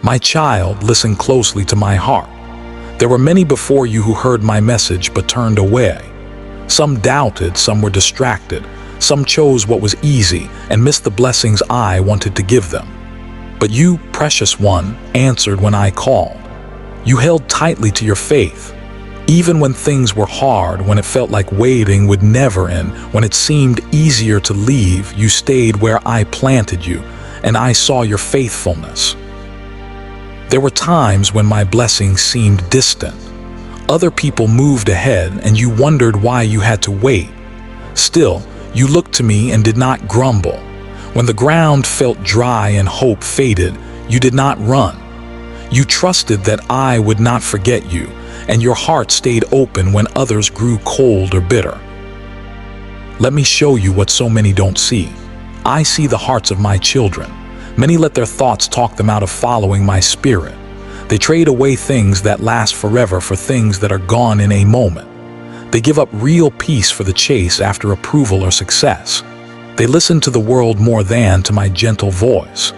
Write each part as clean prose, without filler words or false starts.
My child, listen closely to my heart. There were many before you who heard my message but turned away. Some doubted, some were distracted, some chose what was easy and missed the blessings I wanted to give them. But you, precious one, answered when I called. You held tightly to your faith. Even when things were hard, when it felt like waiting would never end, when it seemed easier to leave, you stayed where I planted you, and I saw your faithfulness. There were times when my blessings seemed distant. Other people moved ahead, and you wondered why you had to wait. Still, you looked to me and did not grumble. When the ground felt dry and hope faded, you did not run. You trusted that I would not forget you, and your heart stayed open when others grew cold or bitter. Let me show you what so many don't see. I see the hearts of my children. Many let their thoughts talk them out of following my spirit. They trade away things that last forever for things that are gone in a moment. They give up real peace for the chase after approval or success. They listen to the world more than to my gentle voice.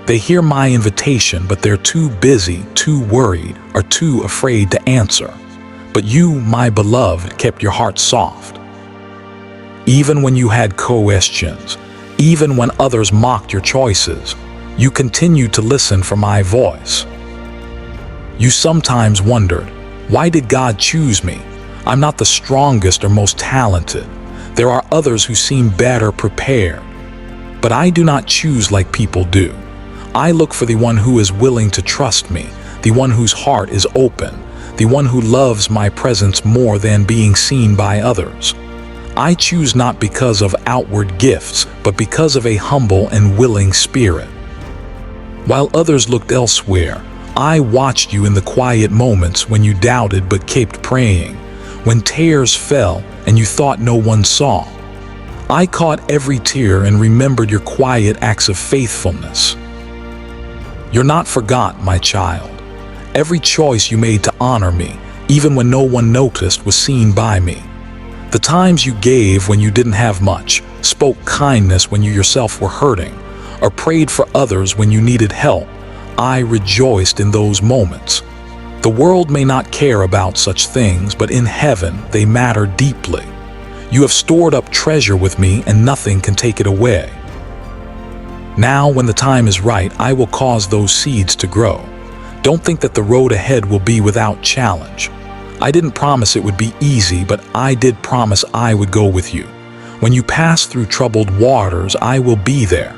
They hear my invitation, but they're too busy, too worried, or too afraid to answer. But you, my beloved, kept your heart soft. Even when you had questions, even when others mocked your choices, you continued to listen for my voice. You sometimes wondered, why did God choose me? I'm not the strongest or most talented. There are others who seem better prepared. But I do not choose like people do. I look for the one who is willing to trust me, the one whose heart is open, the one who loves my presence more than being seen by others. I choose not because of outward gifts, but because of a humble and willing spirit. While others looked elsewhere, I watched you in the quiet moments when you doubted but kept praying, when tears fell and you thought no one saw. I caught every tear and remembered your quiet acts of faithfulness. You're not forgot, my child. Every choice you made to honor me, even when no one noticed, was seen by me. The times you gave when you didn't have much, spoke kindness when you yourself were hurting, or prayed for others when you needed help, I rejoiced in those moments. The world may not care about such things, but in heaven they matter deeply. You have stored up treasure with me, and nothing can take it away. Now, when the time is right, I will cause those seeds to grow. Don't think that the road ahead will be without challenge. I didn't promise it would be easy, but I did promise I would go with you. When you pass through troubled waters, I will be there.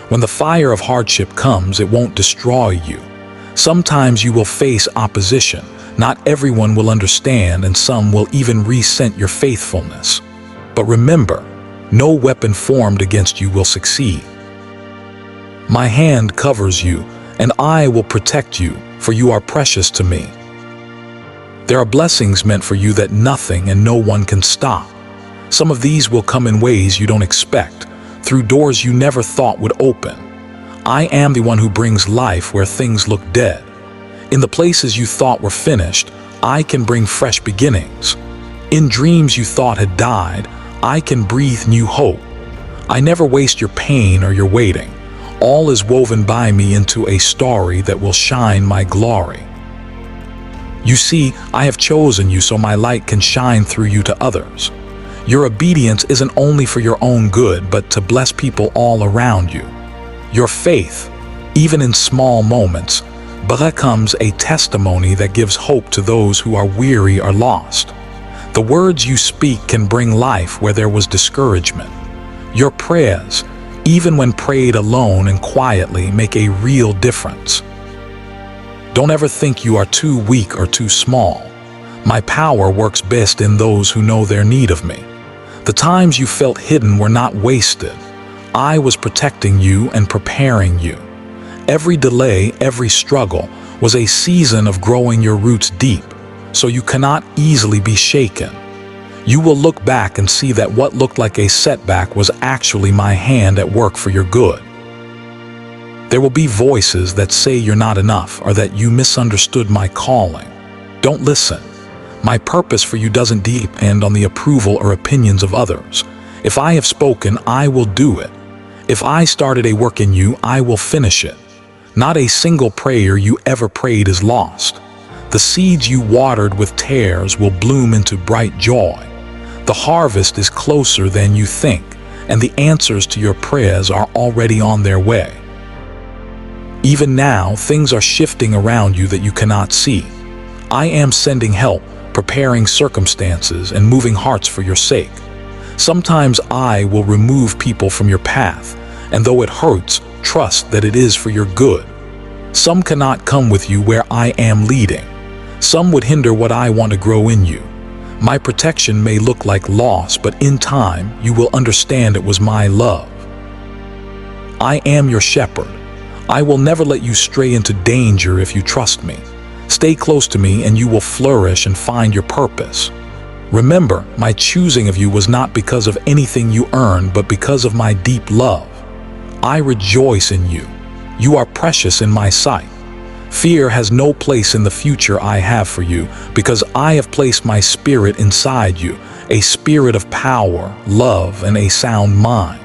When the fire of hardship comes, it won't destroy you. Sometimes you will face opposition. Not everyone will understand, and some will even resent your faithfulness. But remember, no weapon formed against you will succeed. My hand covers you, and I will protect you, for you are precious to me. There are blessings meant for you that nothing and no one can stop. Some of these will come in ways you don't expect, through doors you never thought would open. I am the one who brings life where things look dead. In the places you thought were finished, I can bring fresh beginnings. In dreams you thought had died, I can breathe new hope. I never waste your pain or your waiting. All is woven by me into a story that will shine my glory. You see, I have chosen you so my light can shine through you to others. Your obedience isn't only for your own good, but to bless people all around you. Your faith, even in small moments, becomes a testimony that gives hope to those who are weary or lost. The words you speak can bring life where there was discouragement. Your prayers, even when prayed alone and quietly, make a real difference. Don't ever think you are too weak or too small. My power works best in those who know their need of me. The times you felt hidden were not wasted. I was protecting you and preparing you. Every delay, every struggle was a season of growing your roots deep, so you cannot easily be shaken. You will look back and see that what looked like a setback was actually my hand at work for your good. There will be voices that say you're not enough or that you misunderstood my calling. Don't listen. My purpose for you doesn't depend on the approval or opinions of others. If I have spoken, I will do it. If I started a work in you, I will finish it. Not a single prayer you ever prayed is lost. The seeds you watered with tears will bloom into bright joy. The harvest is closer than you think, and the answers to your prayers are already on their way. Even now, things are shifting around you that you cannot see. I am sending help, preparing circumstances, and moving hearts for your sake. Sometimes I will remove people from your path, and though it hurts, trust that it is for your good. Some cannot come with you where I am leading. Some would hinder what I want to grow in you. My protection may look like loss, but in time you will understand it was my love. I am your shepherd. I will never let you stray into danger if you trust me. Stay close to me and you will flourish and find your purpose. Remember, my choosing of you was not because of anything you earned, but because of my deep love. I rejoice in you. You are precious in my sight. Fear has no place in the future I have for you, because I have placed my spirit inside you, a spirit of power, love, and a sound mind.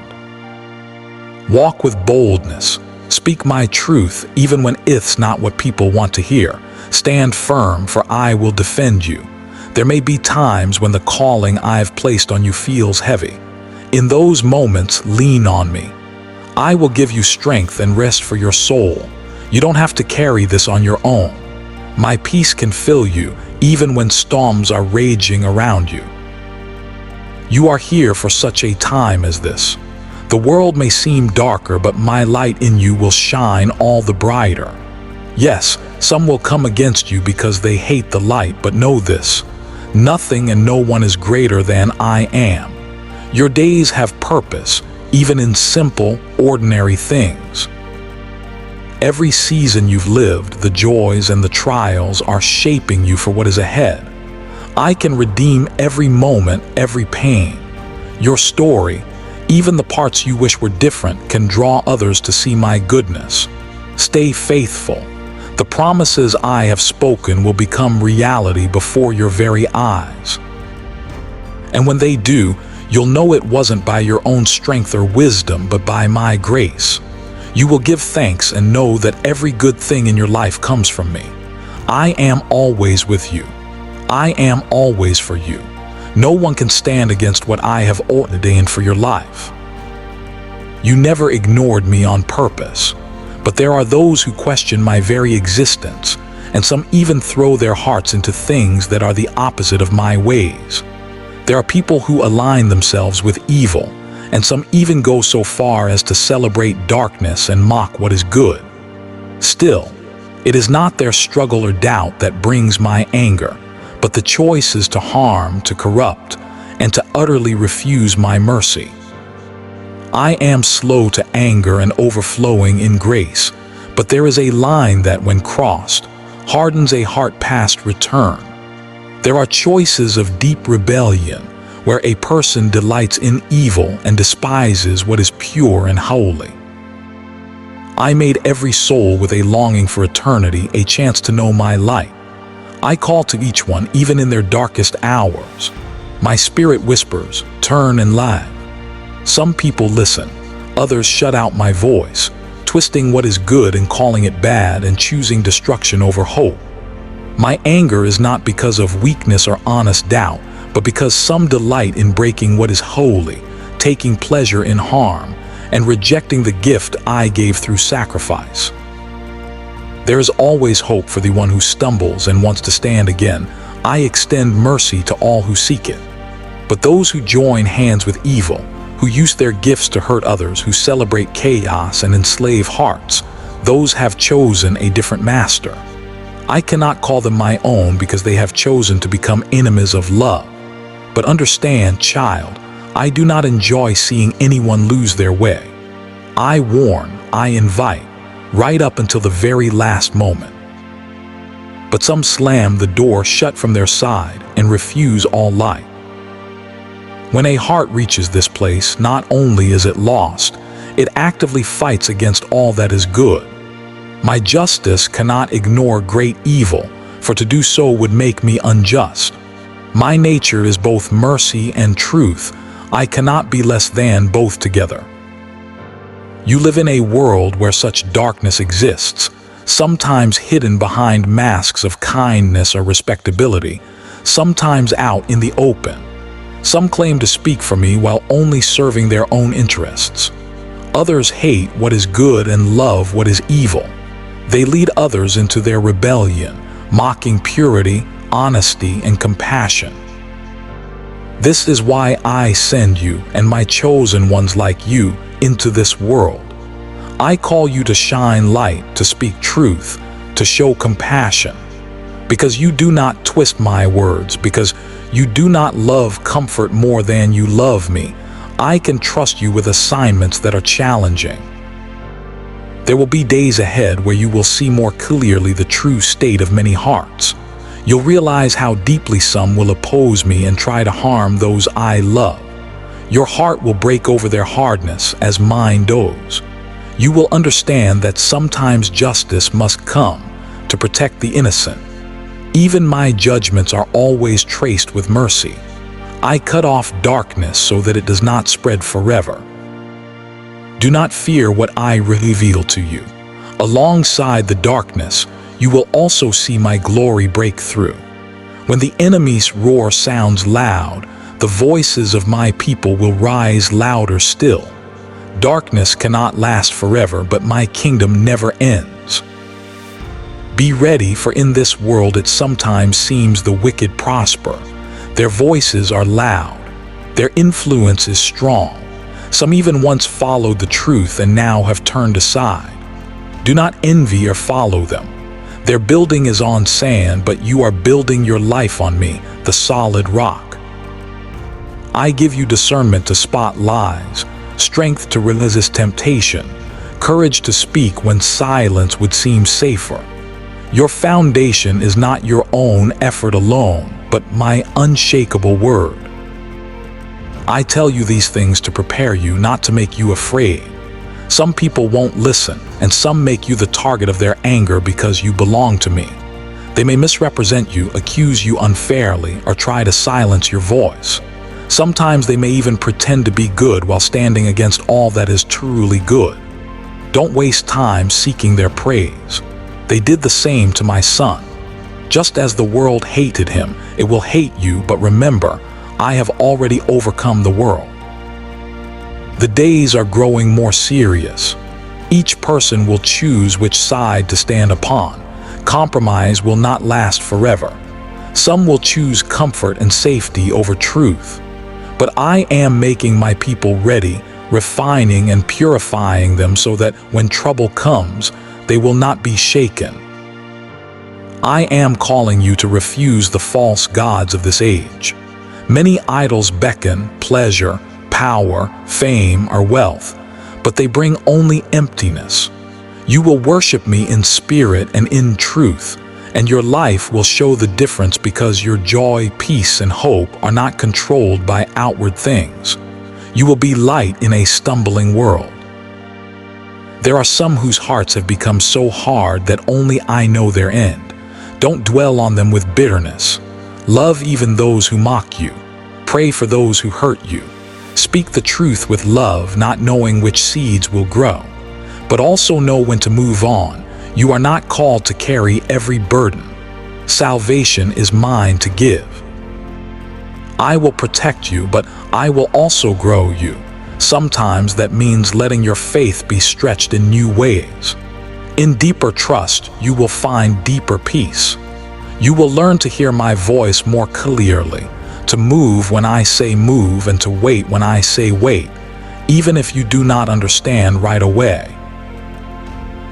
Walk with boldness. Speak my truth, even when it's not what people want to hear. Stand firm, for I will defend you. There may be times when the calling I have placed on you feels heavy. In those moments, lean on me. I will give you strength and rest for your soul. You don't have to carry this on your own. My peace can fill you, even when storms are raging around you. You are here for such a time as this. The world may seem darker, but my light in you will shine all the brighter. Yes, some will come against you because they hate the light, but know this: nothing and no one is greater than I am. Your days have purpose, even in simple, ordinary things. Every season you've lived, the joys and the trials are shaping you for what is ahead. I can redeem every moment, every pain. Your story, even the parts you wish were different, can draw others to see my goodness. Stay faithful. The promises I have spoken will become reality before your very eyes. And when they do, you'll know it wasn't by your own strength or wisdom, but by my grace. You will give thanks and know that every good thing in your life comes from me. I am always with you. I am always for you. No one can stand against what I have ordained for your life. You never ignored me on purpose, but there are those who question my very existence, and some even throw their hearts into things that are the opposite of my ways. There are people who align themselves with evil, and some even go so far as to celebrate darkness and mock what is good. Still, it is not their struggle or doubt that brings my anger, but the choices to harm, to corrupt, and to utterly refuse my mercy. I am slow to anger and overflowing in grace, but there is a line that, when crossed, hardens a heart past return. There are choices of deep rebellion, where a person delights in evil and despises what is pure and holy. I made every soul with a longing for eternity a chance to know my light. I call to each one, even in their darkest hours. My spirit whispers, turn and laugh. Some people listen, others shut out my voice, twisting what is good and calling it bad and choosing destruction over hope. My anger is not because of weakness or honest doubt, but because some delight in breaking what is holy, taking pleasure in harm, and rejecting the gift I gave through sacrifice. There is always hope for the one who stumbles and wants to stand again. I extend mercy to all who seek it. But those who join hands with evil, who use their gifts to hurt others, who celebrate chaos and enslave hearts, those have chosen a different master. I cannot call them my own because they have chosen to become enemies of love. But understand, child, I do not enjoy seeing anyone lose their way. I warn, I invite, right up until the very last moment. But some slam the door shut from their side and refuse all light. When a heart reaches this place, not only is it lost, it actively fights against all that is good. My justice cannot ignore great evil, for to do so would make me unjust. My nature is both mercy and truth. I cannot be less than both together. You live in a world where such darkness exists, sometimes hidden behind masks of kindness or respectability, sometimes out in the open. Some claim to speak for me while only serving their own interests. Others hate what is good and love what is evil. They lead others into their rebellion, mocking purity, honesty, and compassion. This is why I send you and my chosen ones like you into this world. I call you to shine light, to speak truth, to show compassion. Because you do not twist my words, because you do not love comfort more than you love me, I can trust you with assignments that are challenging. There will be days ahead where you will see more clearly the true state of many hearts. You'll realize how deeply some will oppose me and try to harm those I love. Your heart will break over their hardness as mine does. You will understand that sometimes justice must come to protect the innocent. Even my judgments are always traced with mercy. I cut off darkness so that it does not spread forever. Do not fear what I reveal to you. Alongside the darkness, you will also see my glory break through. When the enemy's roar sounds loud, the voices of my people will rise louder still. Darkness cannot last forever, but my kingdom never ends. Be ready, for in this world it sometimes seems the wicked prosper. Their voices are loud. Their influence is strong. Some even once followed the truth and now have turned aside. Do not envy or follow them. Their building is on sand, but you are building your life on me, the solid rock. I give you discernment to spot lies, strength to resist temptation, courage to speak when silence would seem safer. Your foundation is not your own effort alone, but my unshakable word. I tell you these things to prepare you, not to make you afraid. Some people won't listen, and some make you the target of their anger because you belong to me. They may misrepresent you, accuse you unfairly, or try to silence your voice. Sometimes they may even pretend to be good while standing against all that is truly good. Don't waste time seeking their praise. They did the same to my son. Just as the world hated him, it will hate you, but remember, I have already overcome the world. The days are growing more serious. Each person will choose which side to stand upon. Compromise will not last forever. Some will choose comfort and safety over truth. But I am making my people ready, refining and purifying them so that when trouble comes, they will not be shaken. I am calling you to refuse the false gods of this age. Many idols beckon pleasure, power, fame, or wealth, but they bring only emptiness. You will worship me in spirit and in truth, and your life will show the difference because your joy, peace, and hope are not controlled by outward things. You will be light in a stumbling world. There are some whose hearts have become so hard that only I know their end. Don't dwell on them with bitterness. Love even those who mock you. Pray for those who hurt you. Speak the truth with love, not knowing which seeds will grow. But also know when to move on. You are not called to carry every burden. Salvation is mine to give. I will protect you, but I will also grow you. Sometimes that means letting your faith be stretched in new ways. In deeper trust, you will find deeper peace. You will learn to hear my voice more clearly, to move when I say move and to wait when I say wait, even if you do not understand right away.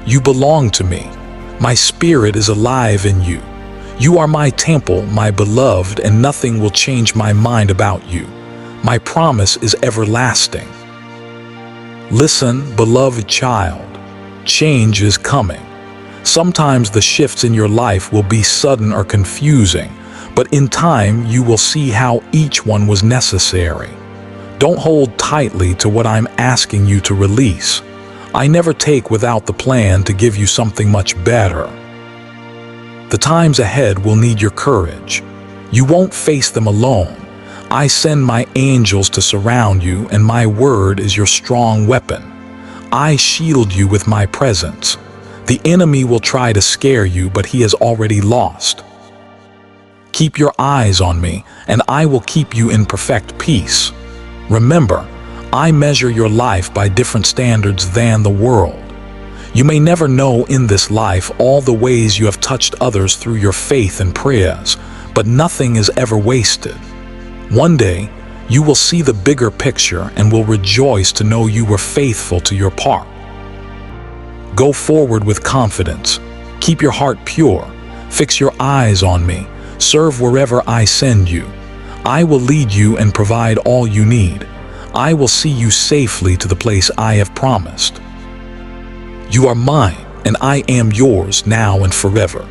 You belong to me. My spirit is alive in you. You are my temple, my beloved, and nothing will change my mind about you. My promise is everlasting. Listen, beloved child. Change is coming. Sometimes the shifts in your life will be sudden or confusing, but in time you will see how each one was necessary. Don't hold tightly to what I'm asking you to release. I never take without the plan to give you something much better. The times ahead will need your courage. You won't face them alone. I send my angels to surround you, and my word is your strong weapon. I shield you with my presence. The enemy will try to scare you, but he has already lost. Keep your eyes on me, and I will keep you in perfect peace. Remember, I measure your life by different standards than the world. You may never know in this life all the ways you have touched others through your faith and prayers, but nothing is ever wasted. One day, you will see the bigger picture and will rejoice to know you were faithful to your part. Go forward with confidence. Keep your heart pure. Fix your eyes on me. Serve wherever I send you. I will lead you and provide all you need. I will see you safely to the place I have promised. You are mine, and I am yours now and forever.